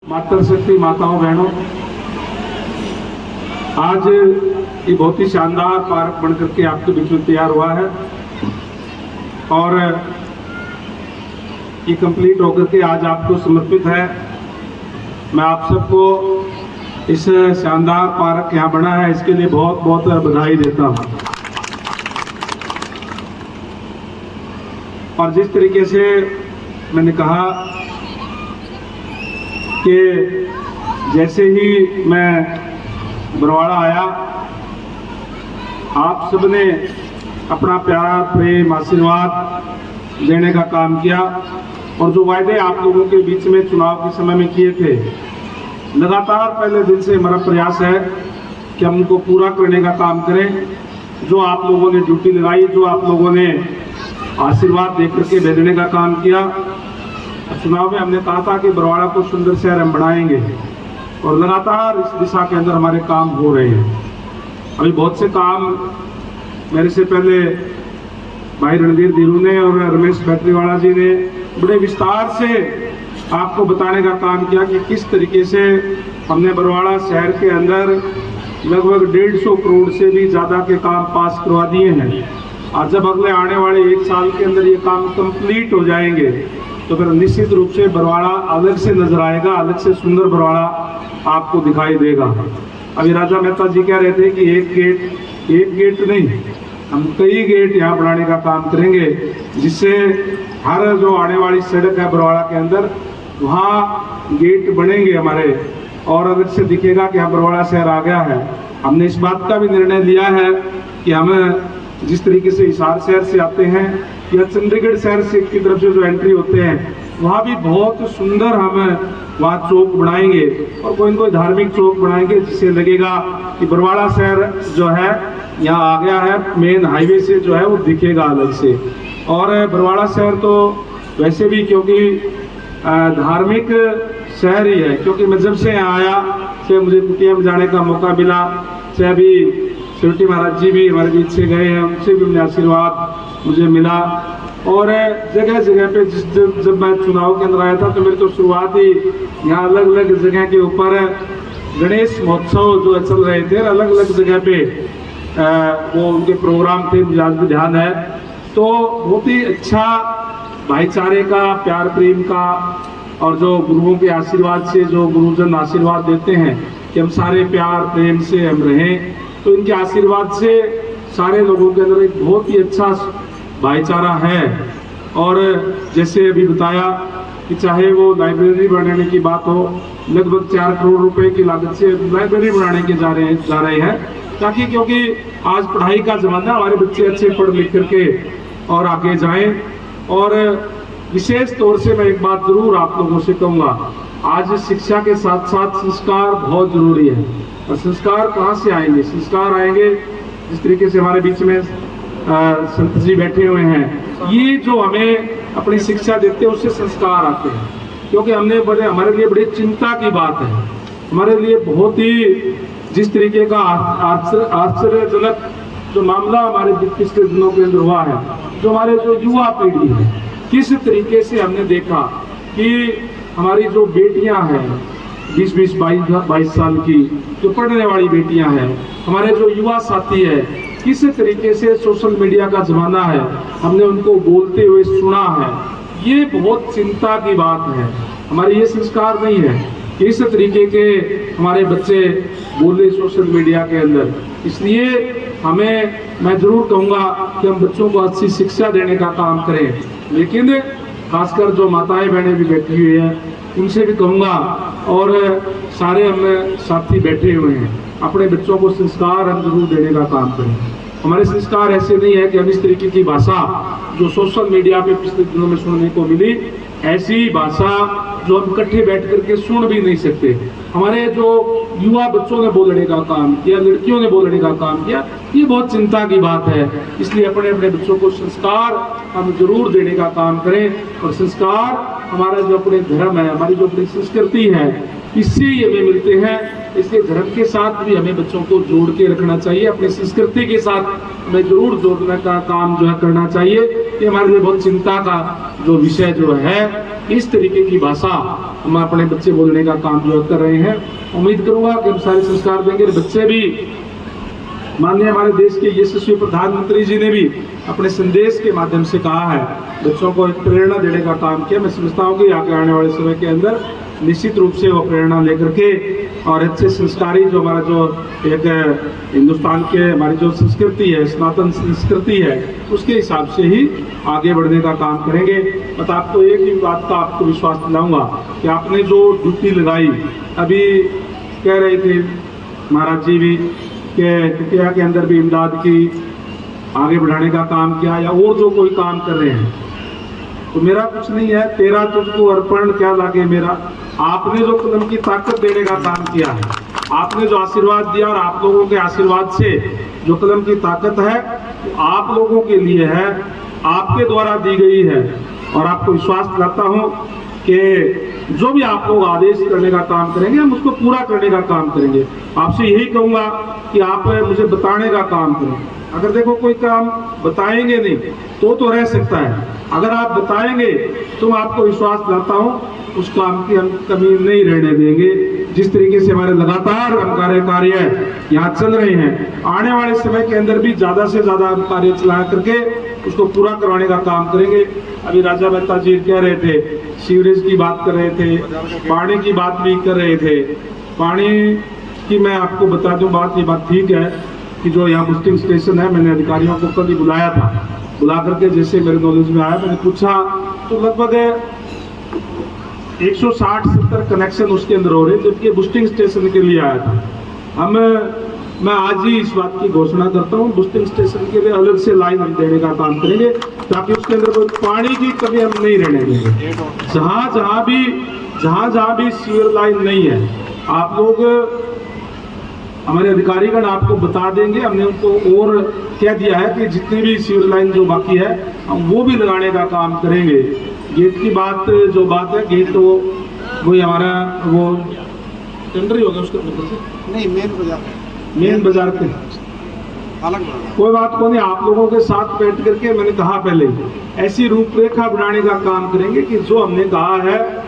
मातृशक्ति माताओं बहनों, आज ये बहुत ही शानदार पार्क बनकर के आपके बीच में तैयार हुआ है और ये कंप्लीट होकर के आज आपको समर्पित है। मैं आप सबको इस शानदार पार्क यहाँ बना है इसके लिए बहुत बहुत बधाई देता हूँ। और जिस तरीके से मैंने कहा कि जैसे ही मैं बरवाड़ा आया, आप सबने अपना प्यार प्रेम आशीर्वाद देने का काम किया और जो वायदे आप लोगों के बीच में चुनाव के समय में किए थे, लगातार पहले दिन से हमारा प्रयास है कि हम उनको पूरा करने का काम करें। जो आप लोगों ने ड्यूटी लगाई, जो आप लोगों ने आशीर्वाद दे करके भेजने का काम किया, चुनाव में हमने कहा था कि बरवाड़ा को सुंदर शहर हम बनाएंगे और लगातार इस दिशा के अंदर हमारे काम हो रहे हैं। अभी बहुत से काम मेरे से पहले भाई रणधीर धीरू ने और रमेश बैटरीवाला जी ने बड़े विस्तार से आपको बताने का काम किया कि किस तरीके से हमने बरवाड़ा शहर के अंदर लगभग 150 करोड़ से भी ज़्यादा के काम पास करवा दिए हैं। और जब अगले आने वाले 1 साल के अंदर ये काम कंप्लीट हो जाएंगे तो फिर निश्चित रूप से बरवाड़ा अलग से नजर आएगा, अलग से सुंदर बरवाड़ा आपको दिखाई देगा। अभी राजा मेहता जी कह रहे थे कि एक गेट नहीं, हम कई गेट यहाँ बनाने का काम करेंगे, जिससे हर जो आने वाली सड़क है बरवाड़ा के अंदर वहाँ गेट बनेंगे हमारे और अलग से दिखेगा कि हाँ बरवाड़ा शहर आ गया है। हमने इस बात का भी निर्णय लिया है कि हम जिस तरीके से हिसार शहर से आते हैं या चंडीगढ़ शहर से की तरफ से जो एंट्री होते हैं वहाँ भी बहुत सुंदर हम वहाँ चौक बनाएंगे और कोई न कोई धार्मिक चौक बनाएंगे, जिससे लगेगा कि बरवाड़ा शहर जो है यहाँ आ गया है, मेन हाईवे से जो है वो दिखेगा अलग से। और बरवाड़ा शहर तो वैसे भी क्योंकि धार्मिक शहर ही है, क्योंकि मैं जब से यहाँ आया चाहे मुझे कुटिया में जाने का मौका मिला, चाहे अभी शिवटी महाराज जी भी हमारे बीच से गए हैं, उनसे भी मुझे आशीर्वाद मुझे मिला। और जगह जगह पे जब मैं चुनाव के अंदर आया था तो मेरी तो शुरुआत ही यहाँ अलग अलग जगह के ऊपर गणेश महोत्सव जो चल रहे थे, अलग अलग जगह पे वो उनके प्रोग्राम थे, मुझे आज भी ध्यान है। तो बहुत ही अच्छा भाईचारे का, प्यार प्रेम का और जो गुरुओं के आशीर्वाद से जो गुरुजन आशीर्वाद देते हैं कि हम सारे प्यार प्रेम से हम रहें, तो इनके आशीर्वाद से सारे लोगों के अंदर एक बहुत ही अच्छा भाईचारा है। और जैसे अभी बताया कि चाहे वो लाइब्रेरी बनाने की बात हो, लगभग 4 करोड़ रुपए की लागत से लाइब्रेरी बनाने के जा रहे हैं, ताकि क्योंकि आज पढ़ाई का ज़माना, हमारे बच्चे अच्छे पढ़ लिख करके और आगे जाएं। और विशेष तौर से मैं एक बात जरूर आप लोगों से कहूँगा, आज शिक्षा के साथ साथ संस्कार बहुत जरूरी है। और संस्कार कहाँ से आएंगे? संस्कार आएंगे जिस तरीके से हमारे बीच में संत जी बैठे हुए हैं, ये जो हमें अपनी शिक्षा देते हैं उससे संस्कार आते हैं। क्योंकि हमारे लिए बड़ी चिंता की बात है, हमारे लिए बहुत ही जिस तरीके का आश्चर्यजनक जो मामला हमारे पिछले दिनों के अंदर हुआ है, जो हमारे जो युवा पीढ़ी है, किस तरीके से हमने देखा कि हमारी जो बेटियां हैं 20-20, 22 साल की जो पढ़ने वाली बेटियां हैं, हमारे जो युवा साथी है, किस तरीके से सोशल मीडिया का जमाना है, हमने उनको बोलते हुए सुना है। ये बहुत चिंता की बात है। हमारे ये संस्कार नहीं है इस तरीके के हमारे बच्चे बोले सोशल मीडिया के अंदर। इसलिए मैं जरूर कहूँगा कि हम बच्चों को अच्छी शिक्षा देने का काम करें, लेकिन खासकर जो माताएं बहनें भी बैठी हुई हैं उनसे भी कहूँगा, और सारे हम साथी बैठे हुए हैं, अपने बच्चों को संस्कार हम जरूर देने का काम करें। हमारे संस्कार ऐसे नहीं है कि हम इस तरीके की भाषा जो सोशल मीडिया पे पिछले दिनों में सुनने को मिली, ऐसी भाषा जो हम इकट्ठे बैठ करके सुन भी नहीं सकते। हमारे जो युवा बच्चों ने बोलने का काम किया, लड़कियों ने बोलने का काम किया, ये बहुत चिंता की बात है। इसलिए अपने अपने बच्चों को संस्कार हम जरूर देने का काम करें। और संस्कार हमारा जो अपने धर्म है, हमारी जो अपनी संस्कृति है, इससे ही हमें मिलते हैं। इसलिए धर्म के साथ भी हमें बच्चों को जोड़ के रखना चाहिए, अपनी संस्कृति के साथ हमें जरूर जोड़ने का काम जो है करना चाहिए। ये हमारे लिए बहुत चिंता का जो विषय जो है, इस तरीके की भाषा हम अपने बच्चे बोलने का काम जो कर रहे हैं। उम्मीद करूंगा कि हम सारे संस्कार देंगे, बच्चे भी। माननीय हमारे देश के यशस्वी प्रधानमंत्री जी ने भी अपने संदेश के माध्यम से कहा है, बच्चों को एक प्रेरणा देने का काम किया। मैं समझता हूँ कि आगे आने वाले समय के अंदर निश्चित रूप से वो प्रेरणा लेकर के और अच्छे संस्कारी जो हमारा जो एक हिंदुस्तान के हमारी जो संस्कृति है, सनातन संस्कृति है, उसके हिसाब से ही आगे बढ़ने का काम करेंगे। बट आपको एक ही बात का आपको विश्वास दिलाऊंगा कि आपने जो ड्यूटी लगाई, अभी कह रहे थे महाराज जी भी कि कुटिया के अंदर भी इमदाद की आगे बढ़ाने का काम किया, या और जो कोई काम कर रहे हैं, तो मेरा कुछ नहीं है, तेरा तुझको अर्पण क्या लागे मेरा। आपने जो कलम की ताकत देने का काम किया है, आपने जो आशीर्वाद दिया, और आप लोगों के आशीर्वाद से जो कलम की ताकत है वो आप लोगों के लिए है, आपके द्वारा दी गई है। और आपको विश्वास दिलाता हूँ कि जो भी आप लोग आदेश करने का काम करेंगे, हम उसको पूरा करने का काम करेंगे। आपसे यही कहूँगा कि आप मुझे बताने का काम करें। अगर देखो कोई काम बताएंगे नहीं तो रह सकता है, अगर आप बताएंगे तो आपको विश्वास दिलाता हूँ उस काम की हम कमी नहीं रहने देंगे। जिस तरीके से हमारे लगातार हम कार्य यहाँ चल रहे हैं, आने वाले समय के अंदर भी ज़्यादा से ज़्यादा हम कार्य चला करके उसको पूरा करवाने का काम करेंगे। अभी राजा मेहता जी कह रहे थे, सीवरेज की बात कर रहे थे, पानी की बात भी कर रहे थे। पानी की मैं आपको बता दूं बात, ये बात ठीक है कि जो यहाँ बुस्टिंग स्टेशन है, मैंने अधिकारियों को कल ही बुलाया था, बुला करके जैसे मेरे नॉलेज में आया मैंने पूछा तो लगभग 160-70 कनेक्शन उसके अंदर हो रहे, जबकि बुस्टिंग स्टेशन के लिए आया था। मैं आज ही इस बात की घोषणा करता हूँ, बुस्टिंग स्टेशन के लिए अलग से लाइन हम देने का काम करेंगे, ताकि उसके अंदर कोई पानी की कमी हम नहीं रहने देंगे। जहाँ भी सीवर लाइन नहीं है, आप लोग हमारे अधिकारीगण आपको बता देंगे। हमने उनको और कह दिया है कि जितनी भी सीवर लाइन जो बाकी है हम वो भी लगाने का काम करेंगे। गेट की बात जो बात है, गेट तो वही हमारा वो टेंडर ही होगा उसके नहीं, मेन बाजार के अलग कोई बात को नहीं। आप लोगों के साथ बैठ करके मैंने कहा पहले ऐसी रूपरेखा बनाने का काम करेंगे कि जो हमने कहा है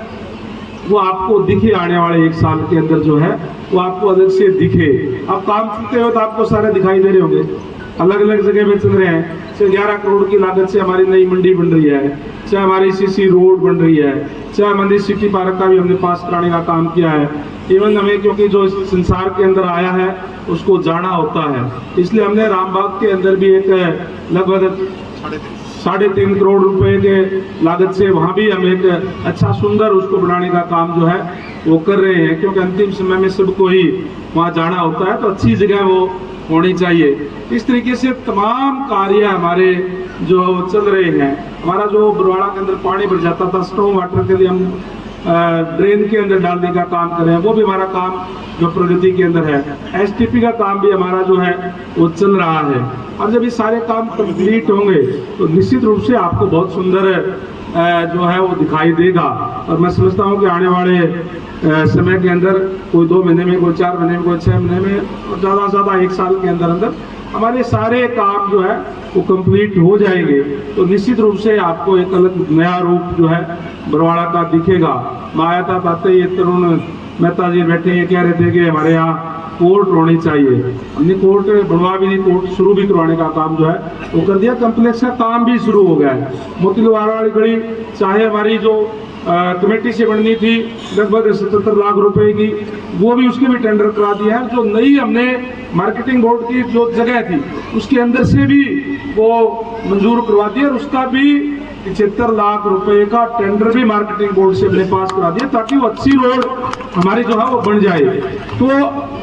वो आपको दिखे, आने वाले 1 साल के अंदर जो है वो आपको अलग से दिखे। अब काम चलते हो तो आपको सारे दिखाई दे रहे होंगे, अलग अलग जगह में चल रहे हैं। चाहे 11 करोड़ की लागत से हमारी नई मंडी बन रही है, चाहे हमारी सीसी रोड बन रही है, चाहे मंदिर सिटी पार्क का भी हमने पास कराने का काम किया है। इवन हमें क्योंकि जो संसार के अंदर आया है उसको जाना होता है, इसलिए हमने रामबाग के अंदर भी एक लगभग 3.5 करोड़ रुपए के लागत से वहाँ भी हम एक अच्छा सुंदर उसको बनाने का काम जो है वो कर रहे हैं, क्योंकि अंतिम समय में सबको ही वहाँ जाना होता है, तो अच्छी जगह वो होनी चाहिए। इस तरीके से तमाम कार्य हमारे जो चल रहे हैं। हमारा जो बरवाड़ा के अंदर पानी भर जाता था, स्टॉर्म वाटर के लिए हम ड्रेन के अंदर डालने का काम कर रहे हैं, वो भी हमारा काम जो प्रगति के अंदर है। एसटीपी का काम भी हमारा जो है वो चल रहा है। और जब ये सारे काम कंप्लीट होंगे तो निश्चित रूप से आपको बहुत सुंदर जो है वो दिखाई देगा। और मैं समझता हूँ कि आने वाले समय के अंदर कोई 2 महीने में, कोई 4 महीने में, कोई 6 महीने में, और ज़्यादा से ज़्यादा 1 साल के अंदर अंदर हमारे सारे काम जो है वो कंप्लीट हो जाएंगे। तो निश्चित रूप से आपको एक अलग नया रूप जो है बरवाड़ा का दिखेगा। मैं आया था ताते ये तरुण मेहता जी बैठे ये कह रहे थे कि हमारे यहाँ कोर्ट होनी चाहिए। हमने कोर्ट बनवा भी नहीं, कोर्ट शुरू भी करवाने का काम जो है वो कर दिया। कम्प्लेक्स का काम भी शुरू हो गया है। मोतीलवाड़ वाली गली चाहे हमारी जो कमेटी से बननी थी लगभग 77 लाख रुपए की, वो भी उसके भी टेंडर करा दिया है। जो नई हमने मार्केटिंग बोर्ड की जो जगह थी उसके अंदर से भी वो मंजूर करवा दिया, और उसका भी 75 लाख रुपए का टेंडर भी मार्केटिंग बोर्ड से हमने पास करा दिया, ताकि वो अच्छी रोड हमारी जो है वो बन जाए। तो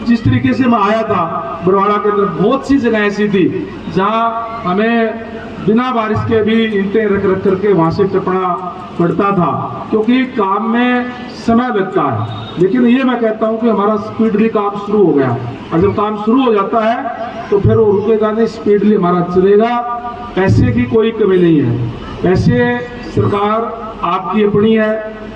जिस तरीके से मैं आया था बरवाड़ा के अंदर बहुत सी जगह ऐसी थी जहाँ हमें बिना बारिश के भी ईंटें रख करके वहाँ से टपना पड़ता था, क्योंकि काम में समय लगता है। लेकिन ये मैं कहता हूँ कि हमारा स्पीडली काम शुरू हो गया, और जब काम शुरू हो जाता है तो फिर वो रुकेगा नहीं, स्पीडली हमारा चलेगा। पैसे की कोई कमी नहीं है, पैसे सरकार आपकी अपनी है,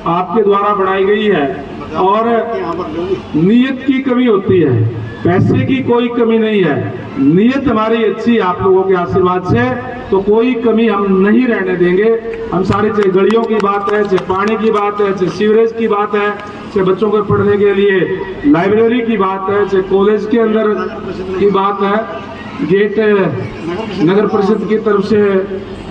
आपके द्वारा बनाई गई है और यहाँ पर लोग नीयत की कमी होती है, पैसे की कोई कमी नहीं है। नीयत हमारी अच्छी आप लोगों के आशीर्वाद से, तो कोई कमी हम नहीं रहने देंगे। हम सारे, चाहे गलियों की बात है, चाहे पानी की बात है, चाहे सीवरेज की बात है, चाहे बच्चों के पढ़ने के लिए लाइब्रेरी की बात है, चाहे कॉलेज के अंदर की बात है, गेट नगर परिषद की तरफ से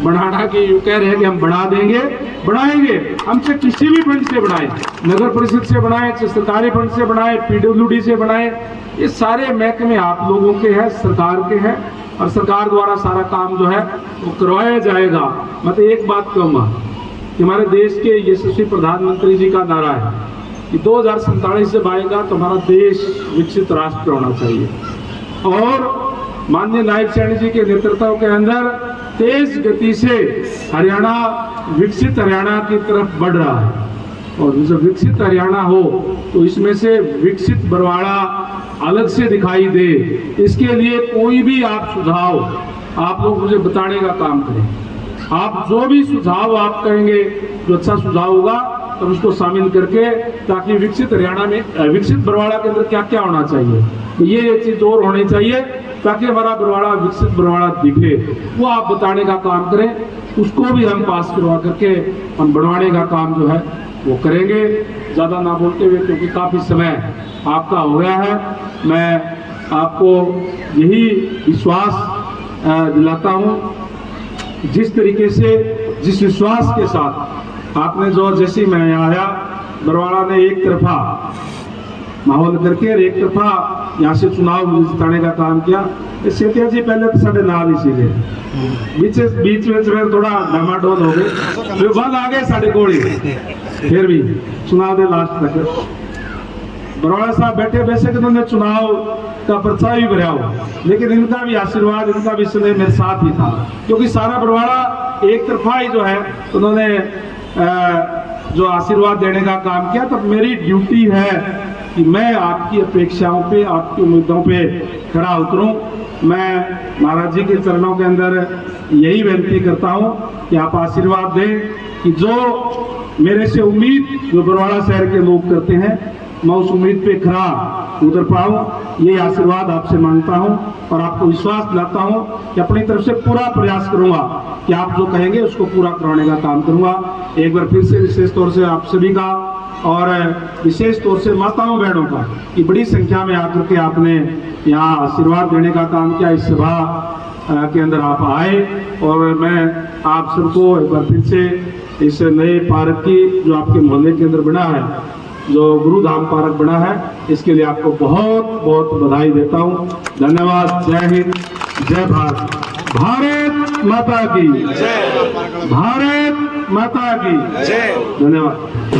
बढ़ाना की यूँ कह रहे हैं कि हम बढ़ा देंगे, बढ़ाएंगे। हमसे किसी भी फंड से बढ़ाएं, नगर परिषद से बढ़ाएं, चाहे सरकारी फंड से बढ़ाएं, पीडब्ल्यूडी से बढ़ाएं, ये सारे महकमे आप लोगों के हैं, सरकार के हैं और सरकार द्वारा सारा काम जो है वो करवाया जाएगा। मैं तो एक बात कहूँगा कि हमारे देश के यशस्वी प्रधानमंत्री जी का नारा है कि 2047 जब आएगा तो हमारा देश विकसित राष्ट्र होना चाहिए और माननीय नायब सैनी जी के नेतृत्व के अंदर तेज गति से हरियाणा विकसित हरियाणा की तरफ बढ़ रहा है। और जब विकसित हरियाणा हो तो इसमें से विकसित बरवाड़ा अलग से दिखाई दे, इसके लिए कोई भी आप सुझाव आप लोग मुझे बताने का काम करें। आप जो भी सुझाव आप कहेंगे जो अच्छा सुझाव होगा तो उसको शामिल करके, ताकि विकसित हरियाणा में विकसित बरवाड़ा के अंदर क्या क्या होना चाहिए, ये चीज और होनी चाहिए ताकि हमारा बरवाड़ा विकसित बरवाड़ा दिखे, वो आप बताने का काम करें। उसको भी हम पास करवा करके हम बढ़वाने का काम जो है वो करेंगे। ज़्यादा ना बोलते हुए, क्योंकि काफ़ी समय आपका हो गया है, मैं आपको यही विश्वास दिलाता हूँ, जिस तरीके से जिस विश्वास के साथ आपने जो, जैसे मैं यहाँ आया, बरवाड़ा ने एक तरफा माहौल करके और एक तरफा यहाँ से चुनाव जिताने का काम किया। सेठिया जी पहले तो साढ़े नाल ही सीधे बीच में थोड़ा डामाडोल हो गए, फिर बाद आ गए साढ़े गोली, फिर भी चुनाव दे लास्ट तक बरवाड़ा साहब बैठे, वैसे कि उन्होंने चुनाव का पर्चा भी भरा हो, लेकिन इनका भी आशीर्वाद, इनका भी स्नेह मेरे साथ ही था, क्योंकि सारा बरवाड़ा एक तरफा ही जो है उन्होंने जो आशीर्वाद देने का काम किया। तो मेरी ड्यूटी है कि मैं आपकी अपेक्षाओं पे, आपकी उम्मीदों पे खड़ा उतरूं। मैं महाराज जी के चरणों के अंदर यही विनती करता हूं कि आप आशीर्वाद दें कि जो मेरे से उम्मीद जो बरवाड़ा शहर के लोग करते हैं, मैं उस उम्मीद पे खरा उतर पाऊं। ये आशीर्वाद आपसे मांगता हूं और आपको विश्वास दिलाता हूं कि अपनी तरफ से पूरा प्रयास करूंगा कि आप जो कहेंगे उसको पूरा करवाने का काम करूंगा। एक बार फिर से विशेष तौर से आप सभी का और विशेष तौर से माताओं बहनों का कि बड़ी संख्या में आकर के आपने यहाँ आशीर्वाद देने का काम किया, इस सभा के अंदर आप आए। और मैं आप सबको एक बार फिर से इस नए पार्क की जो आपके मोहल्ले के अंदर बना है, जो गुरुधाम पार्क बना है, इसके लिए आपको बहुत बहुत बधाई देता हूँ। धन्यवाद। जय हिंद, जय भारत, भारत माता की जय, भारत माता की जय। धन्यवाद।